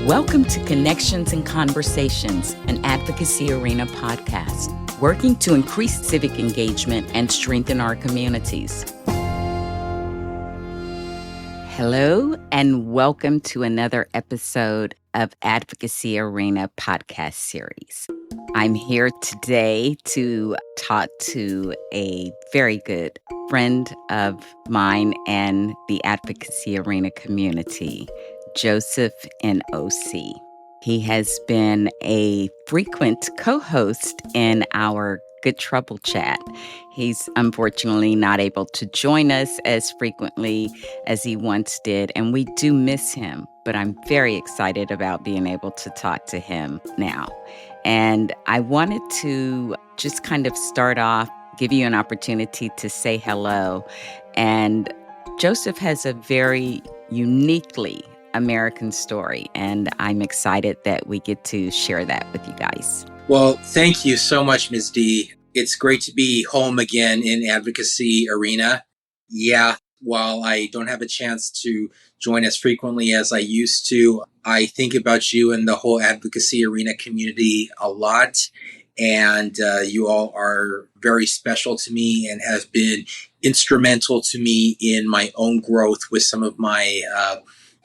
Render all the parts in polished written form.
Welcome to Connections and Conversations, an Advocacy Arena podcast, working to increase civic engagement and strengthen our communities. Hello, and welcome to another episode of Advocacy Arena podcast series. I'm here today to talk to a very good friend of mine and the Advocacy Arena community, Joseph NOC. He has been a frequent co-host in our Good Trouble chat. He's unfortunately not able to join us as frequently as he once did, and we do miss him, but I'm very excited about being able to talk to him now. And I wanted to just kind of start off, give you an opportunity to say hello. And Joseph has a very uniquely American story, and I'm excited that we get to share that with you guys. Well, thank you so much, Ms. D. It's great to be home again in Advocacy Arena. Yeah, while I don't have a chance to join as frequently as I used to, I think about you and the whole Advocacy Arena community a lot. And you all are very special to me and have been instrumental to me in my own growth with some of my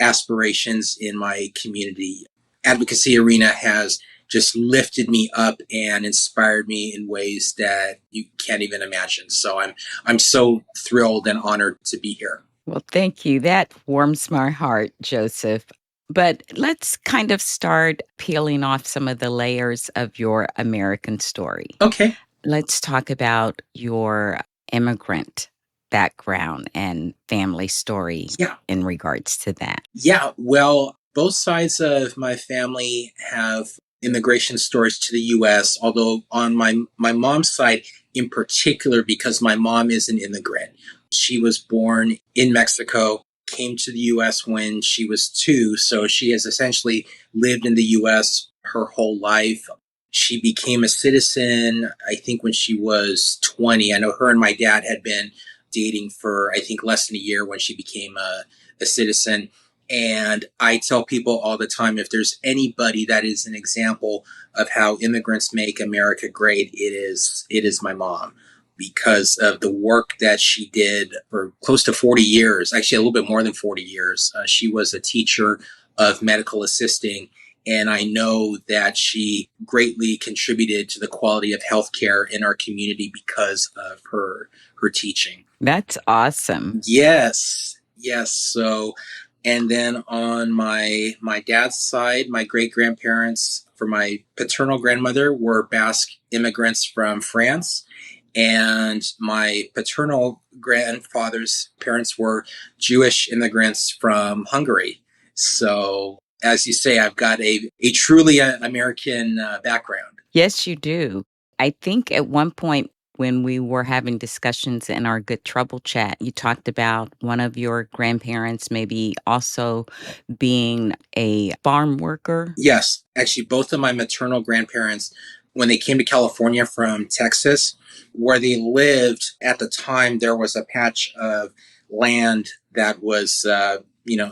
aspirations in my community. Advocacy Arena has just lifted me up and inspired me in ways that you can't even imagine. So I'm so thrilled and honored to be here. Well, thank you. That warms my heart, Joseph. But let's kind of start peeling off some of the layers of your American story. Okay. Let's talk about your immigrant background and family story in regards to that. Yeah, well, both sides of my family have immigration stories to the U.S., although on my mom's side in particular, because my mom is an immigrant. She was born in Mexico, came to the U.S. when she was 2, so she has essentially lived in the U.S. her whole life. She became a citizen, I think, when she was 20. I know her and my dad had been dating for, I think, less than a year when she became a citizen. And I tell people all the time, if there's anybody that is an example of how immigrants make America great, it is my mom, because of the work that she did for close to 40 years, actually a little bit more than 40 years. She was a teacher of medical assisting, and I know that she greatly contributed to the quality of healthcare in our community because of her teaching. That's awesome. Yes. So, and then on my dad's side, my great-grandparents, for my paternal grandmother, were Basque immigrants from France. And my paternal grandfather's parents were Jewish immigrants from Hungary. So, as you say, I've got a truly American background. Yes, you do. I think at one point when we were having discussions in our Good Trouble chat, you talked about one of your grandparents maybe also being a farm worker. Yes, actually, both of my maternal grandparents, when they came to California from Texas, where they lived at the time, there was a patch of land that was,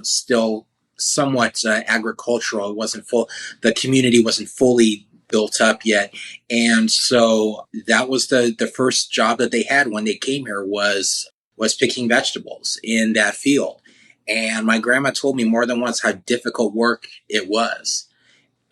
still somewhat agricultural. It wasn't full. The community wasn't fully built up yet. And so that was the first job that they had when they came here was picking vegetables in that field. And my grandma told me more than once how difficult work it was.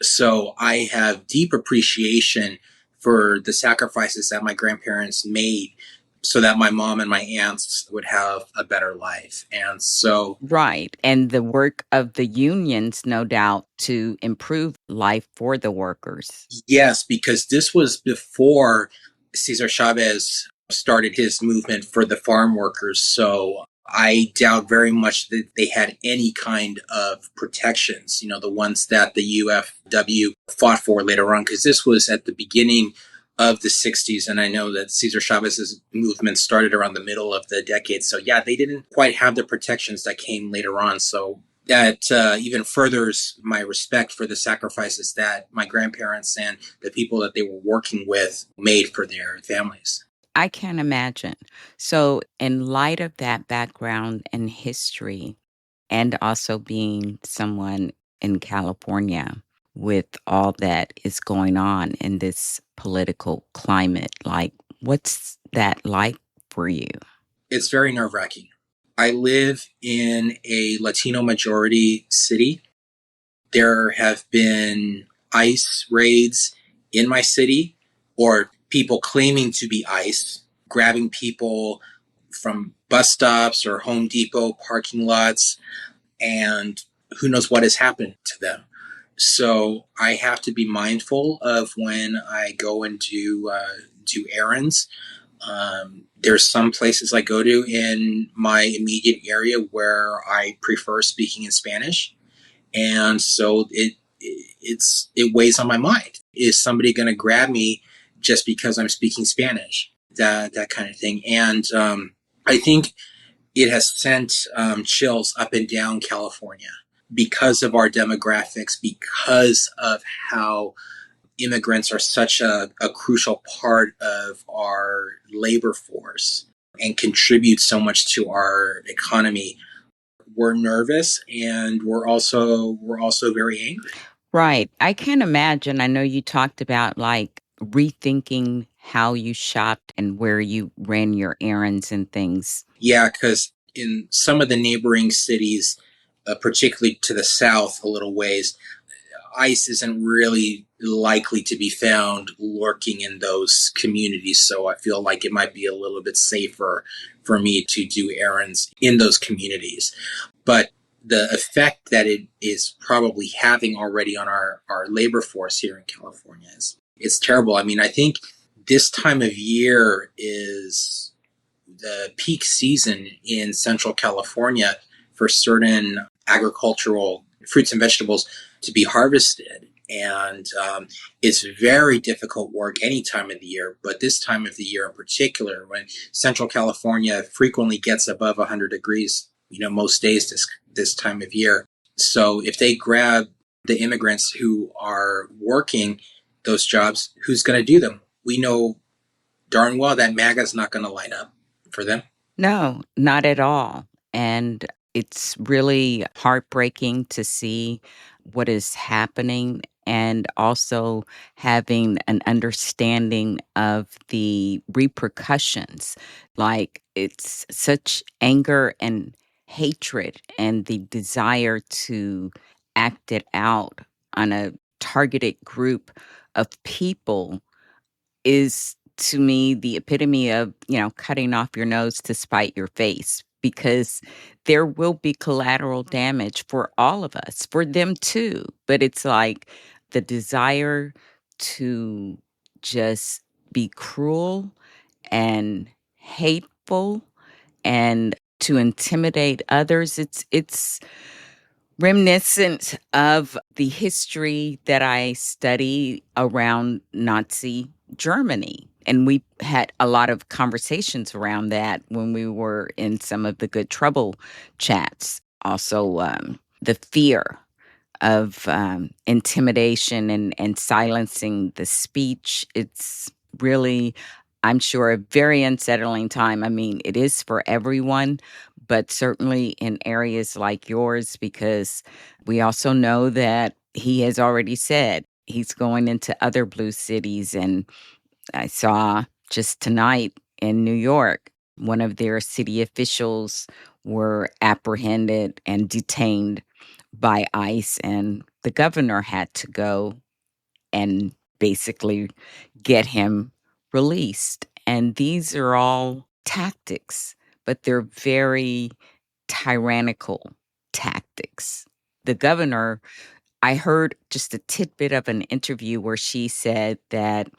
So I have deep appreciation for the sacrifices that my grandparents made so that my mom and my aunts would have a better life. And so... Right. And the work of the unions, no doubt, to improve life for the workers. Yes, because this was before Cesar Chavez started his movement for the farm workers. So I doubt very much that they had any kind of protections, the ones that the UFW fought for later on, because this was at the beginning of the 60s. And I know that Cesar Chavez's movement started around the middle of the decade. So yeah, they didn't quite have the protections that came later on. So that even furthers my respect for the sacrifices that my grandparents and the people that they were working with made for their families. I can imagine. So in light of that background and history, and also being someone in California with all that is going on in this political climate? Like, what's that like for you? It's very nerve-wracking. I live in a Latino majority city. There have been ICE raids in my city, or people claiming to be ICE, grabbing people from bus stops or Home Depot parking lots, and who knows what has happened to them. So I have to be mindful of when I go and do errands. There's some places I go to in my immediate area where I prefer speaking in Spanish, and so it weighs on my mind. Is somebody going to grab me just because I'm speaking Spanish? That kind of thing. And I think it has sent chills up and down California because of our demographics, because of how immigrants are such a crucial part of our labor force and contribute so much to our economy. We're nervous, and we're also very angry. Right. I can imagine. I know you talked about like rethinking how you shopped and where you ran your errands and things. Yeah, because in some of the neighboring cities, particularly to the south a little ways, ICE isn't really likely to be found lurking in those communities. So I feel like it might be a little bit safer for me to do errands in those communities. But the effect that it is probably having already on our labor force here in California is terrible. I mean, I think this time of year is the peak season in Central California for certain agricultural fruits and vegetables to be harvested. And it's very difficult work any time of the year, but this time of the year in particular, when Central California frequently gets above 100 degrees, most days this time of year. So if they grab the immigrants who are working those jobs, who's going to do them? We know darn well that MAGA's not going to line up for them. No, not at all. And it's really heartbreaking to see what is happening and also having an understanding of the repercussions. Like it's such anger and hatred and the desire to act it out on a targeted group of people is to me the epitome of, cutting off your nose to spite your face because there will be collateral damage for all of us, for them too. But it's like the desire to just be cruel and hateful and to intimidate others. It's reminiscent of the history that I study around Nazi Germany. And we had a lot of conversations around that when we were in some of the Good Trouble chats. Also, the fear of intimidation and silencing the speech. It's really, I'm sure, a very unsettling time. I mean, it is for everyone, but certainly in areas like yours, because we also know that he has already said he's going into other blue cities. And I saw just tonight in New York, one of their city officials were apprehended and detained by ICE, and the governor had to go and basically get him released. And these are all tactics, but they're very tyrannical tactics. The governor, I heard just a tidbit of an interview where she said that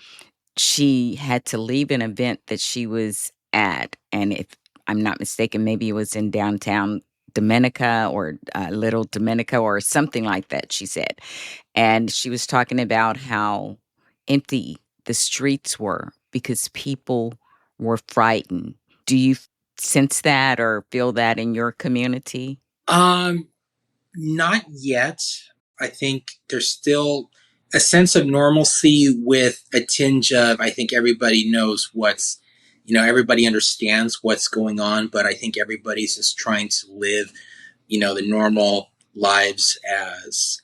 she had to leave an event that she was at, and if I'm not mistaken, maybe it was in downtown Dominica or Little Dominica or something like that, she said. And she was talking about how empty the streets were because people were frightened. Do you sense that or feel that in your community? Um, Not yet. I think there's still a sense of normalcy with a tinge of, I think everybody knows everybody understands what's going on, but I think everybody's just trying to live, the normal lives as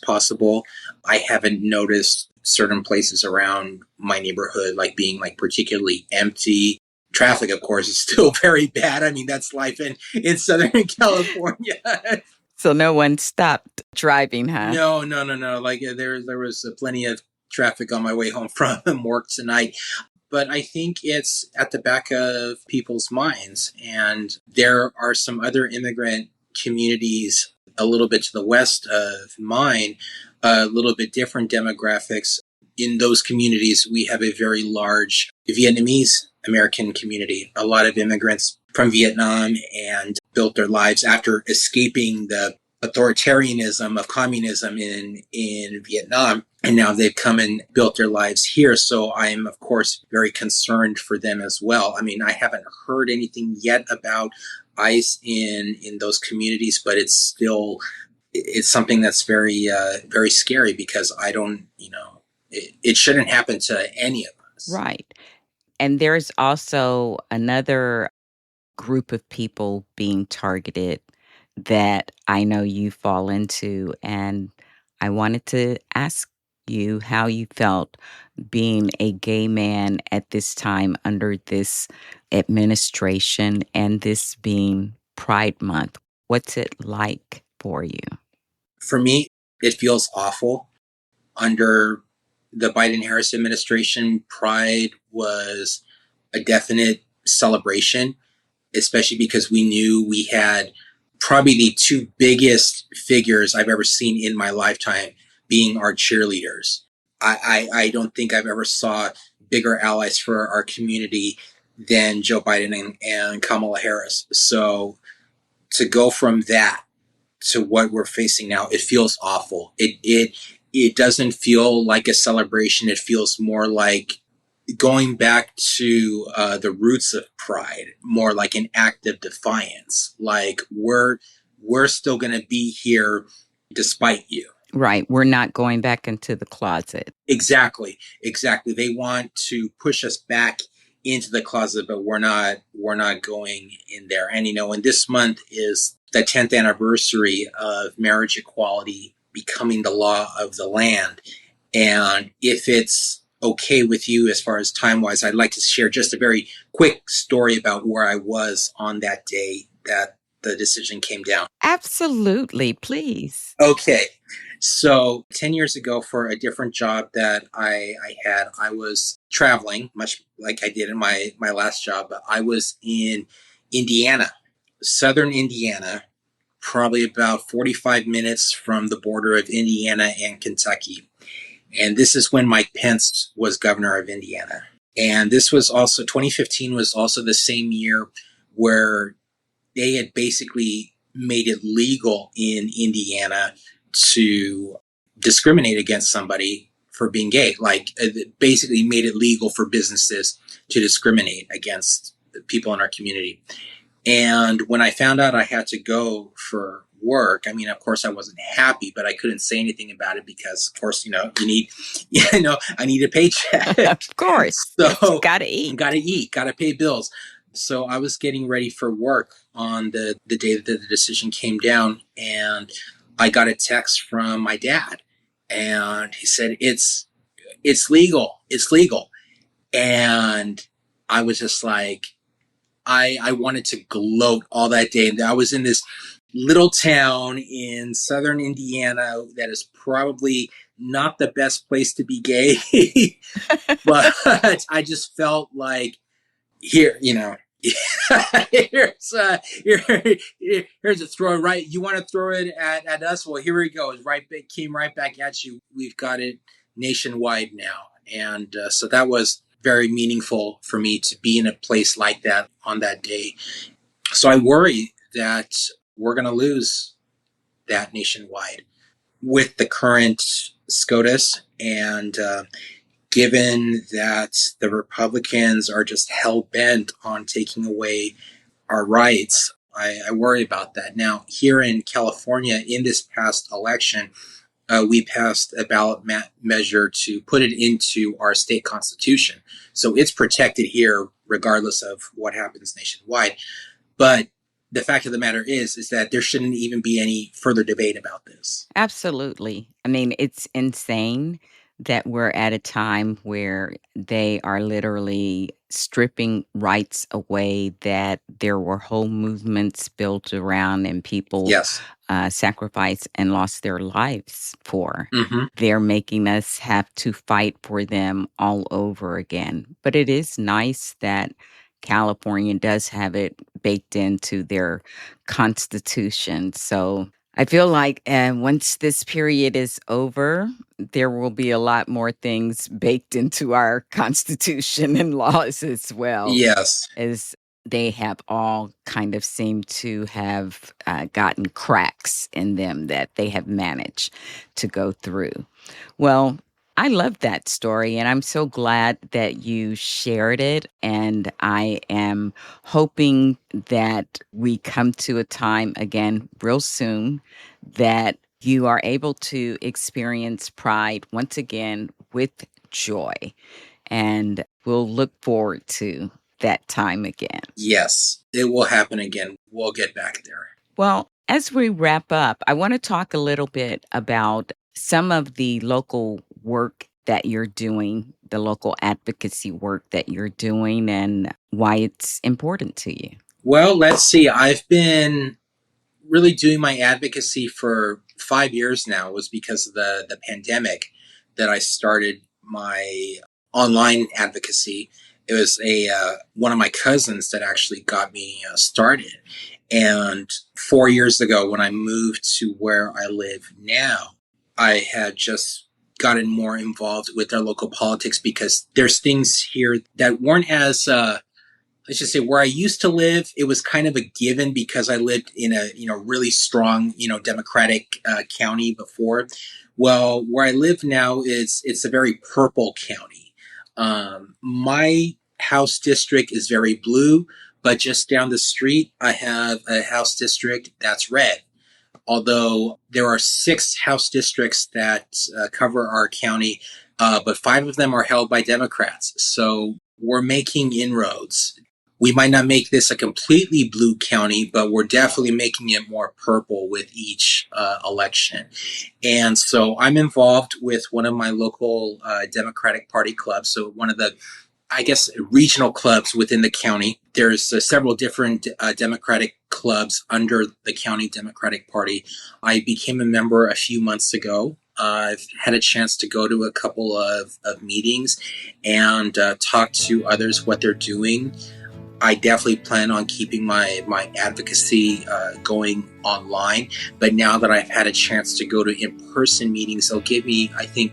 possible. I haven't noticed certain places around my neighborhood like being like particularly empty. Traffic, of course, is still very bad. I mean, that's life in Southern California. So no one stopped driving, huh? No. Like there was plenty of traffic on my way home from work tonight. But I think it's at the back of people's minds. And there are some other immigrant communities a little bit to the west of mine, a little bit different demographics. In those communities, we have a very large Vietnamese American community, a lot of immigrants from Vietnam and built their lives after escaping the authoritarianism of communism in Vietnam. And now they've come and built their lives here. So I'm, of course, very concerned for them as well. I mean, I haven't heard anything yet about ICE in those communities, but it's something that's very scary because I don't, it shouldn't happen to any of us. Right. And there's also another group of people being targeted that I know you fall into. And I wanted to ask you how you felt being a gay man at this time under this administration and this being Pride Month. What's it like for you? For me, it feels awful. Under the Biden-Harris administration, Pride was a definite celebration, especially because we knew we had probably the two biggest figures I've ever seen in my lifetime being our cheerleaders. I don't think I've ever saw bigger allies for our community than Joe Biden and Kamala Harris. So to go from that to what we're facing now, it feels awful. It doesn't feel like a celebration. It feels more like going back to the roots of Pride, more like an act of defiance. Like we're still going to be here despite you. Right. We're not going back into the closet. Exactly. They want to push us back into the closet, but we're not going in there. And and this month is the 10th anniversary of marriage equality becoming the law of the land. And if it's okay with you as far as time wise, I'd like to share just a very quick story about where I was on that day that the decision came down. Absolutely. Please. Okay. So 10 years ago, for a different job that I had, I was traveling, much like I did in my last job, but I was in Indiana, southern Indiana, probably about 45 minutes from the border of Indiana and Kentucky. And this is when Mike Pence was governor of Indiana. And this was also, 2015 was also the same year where they had basically made it legal in Indiana to discriminate against somebody for being gay. Like basically made it legal for businesses to discriminate against people in our community. And when I found out I had to go for work, I mean, of course I wasn't happy, but I couldn't say anything about it because of course, you need, I need a paycheck. Of course. So Yes, gotta eat. gotta pay bills. So I was getting ready for work on the day that the decision came down, and I got a text from my dad, and he said, it's legal. It's legal. And I was just like, I wanted to gloat all that day. And I was in this little town in southern Indiana that is probably not the best place to be gay, but I just felt like here, here's a throw right. You want to throw it at us? Well, here we go. It came right back at you. We've got it nationwide now, and so that was very meaningful for me to be in a place like that on that day. So I worry that we're going to lose that nationwide with the current SCOTUS, and given that the Republicans are just hell-bent on taking away our rights, I worry about that. Now, here in California, in this past election, we passed a ballot measure to put it into our state constitution. So it's protected here regardless of what happens nationwide. But the fact of the matter is that there shouldn't even be any further debate about this. Absolutely. I mean, it's insane that we're at a time where they are literally stripping rights away that there were whole movements built around and people Yes. sacrificed and lost their lives for. Hmm. They're making us have to fight for them all over again. But it is nice that California does have it baked into their constitution. So I feel like once this period is over, there will be a lot more things baked into our constitution and laws as well, Yes. as they have all kind of seemed to have gotten cracks in them that they have managed to go through. Well, I love that story, and I'm so glad that you shared it. And I am hoping that we come to a time again real soon that you are able to experience Pride once again with joy. And we'll look forward to that time again. Yes, it will happen again. We'll get back there. Well, as we wrap up, I want to talk a little bit about some of the local work that you're doing, the local advocacy work that you're doing, and why it's important to you. Well, let's see. I've been really doing my advocacy for 5 years now. It was because of the pandemic that I started my online advocacy. It was a one of my cousins that actually got me started. And 4 years ago, when I moved to where I live now, I had just gotten more involved with our local politics because there's things here that weren't as let's just say where I used to live, it was kind of a given because I lived in a really strong Democratic county before. Well, where I live now is it's a very purple county. My house district is very blue, but just down the street I have a house district that's red. Although there are 6 house districts that cover our county, but 5 of them are held by Democrats. So we're making inroads. We might not make this a completely blue county, but we're definitely making it more purple with each election. And so I'm involved with one of my local Democratic Party clubs. So one of the, I guess, regional clubs within the county. There's several different Democratic clubs under the county Democratic Party. I became a member a few months ago. I've had a chance to go to a couple of meetings and talk to others what they're doing. I definitely plan on keeping my advocacy going online. But now that I've had a chance to go to in-person meetings, it'll give me, I think,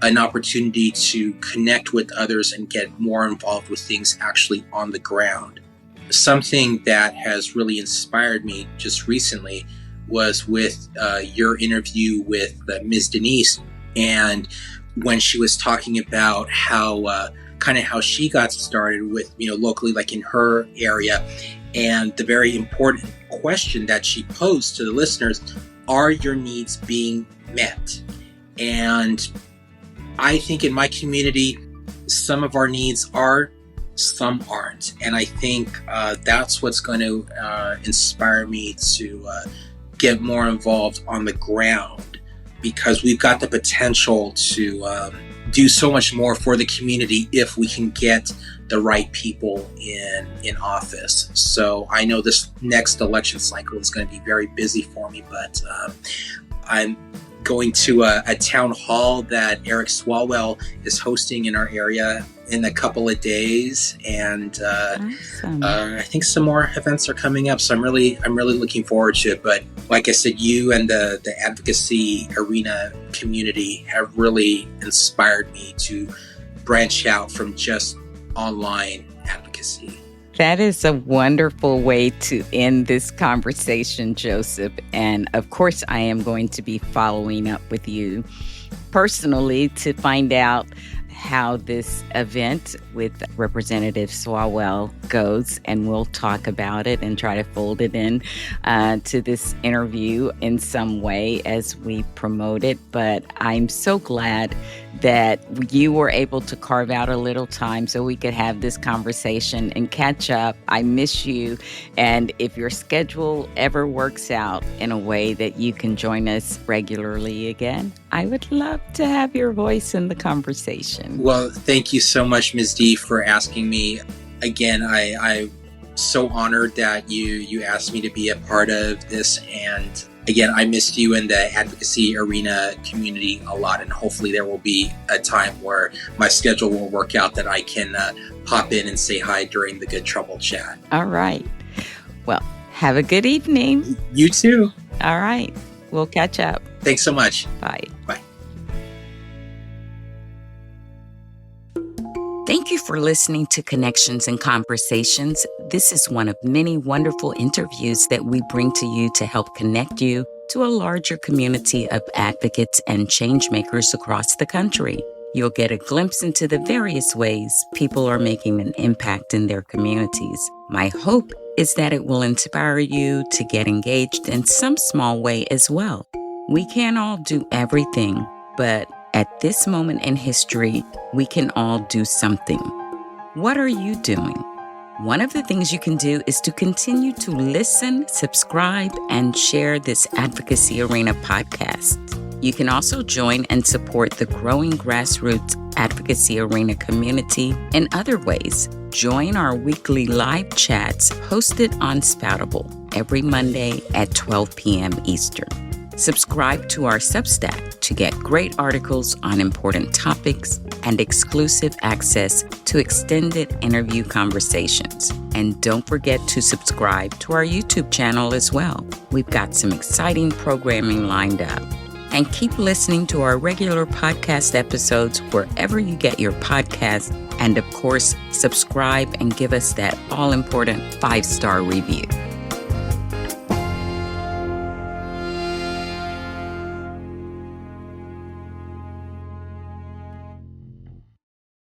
an opportunity to connect with others and get more involved with things actually on the ground. Something that has really inspired me just recently was with your interview with Ms. Denise, and when she was talking about how kind of how she got started with locally, like in her area, and the very important question that she posed to the listeners: are your needs being met? And I think in my community, some of our needs are, some aren't. And I think that's what's going to inspire me to get more involved on the ground, because we've got the potential to do so much more for the community if we can get the right people in office. So I know this next election cycle is going to be very busy for me, but I'm going to a town hall that Eric Swalwell is hosting in our area in a couple of days, and Awesome. I think some more events are coming up. So I'm really looking forward to it. But like I said, you and the advocacy arena community have really inspired me to branch out from just online advocacy. That is a wonderful way to end this conversation, Joseph. And of course, I am going to be following up with you personally to find out how this event with Representative Swalwell goes, and we'll talk about it and try to fold it in to this interview in some way as we promote it. But I'm so glad that you were able to carve out a little time so we could have this conversation and catch up. I miss you. And if your schedule ever works out in a way that you can join us regularly again, I would love to have your voice in the conversation. Well, thank you so much, Ms. D, for asking me. Again, I'm so honored that you asked me to be a part of this. And again, I missed you in the advocacy arena community a lot. And hopefully there will be a time where my schedule will work out that I can pop in and say hi during the Good Trouble chat. All right. Well, have a good evening. You too. All right. We'll catch up. Thanks so much. Bye. Bye. Thank you for listening to Connections and Conversations. This is one of many wonderful interviews that we bring to you to help connect you to a larger community of advocates and changemakers across the country. You'll get a glimpse into the various ways people are making an impact in their communities. My hope is that it will inspire you to get engaged in some small way as well. We can't all do everything, but at this moment in history, we can all do something. What are you doing? One of the things you can do is to continue to listen, subscribe, and share this Advocacy Arena podcast. You can also join and support the growing Grassroots Advocacy Arena community in other ways. Join our weekly live chats hosted on Spoutable every Monday at 12 p.m. Eastern. Subscribe to our Substack to get great articles on important topics and exclusive access to extended interview conversations. And don't forget to subscribe to our YouTube channel as well. We've got some exciting programming lined up. And keep listening to our regular podcast episodes wherever you get your podcasts. And of course, subscribe and give us that all-important 5-star review.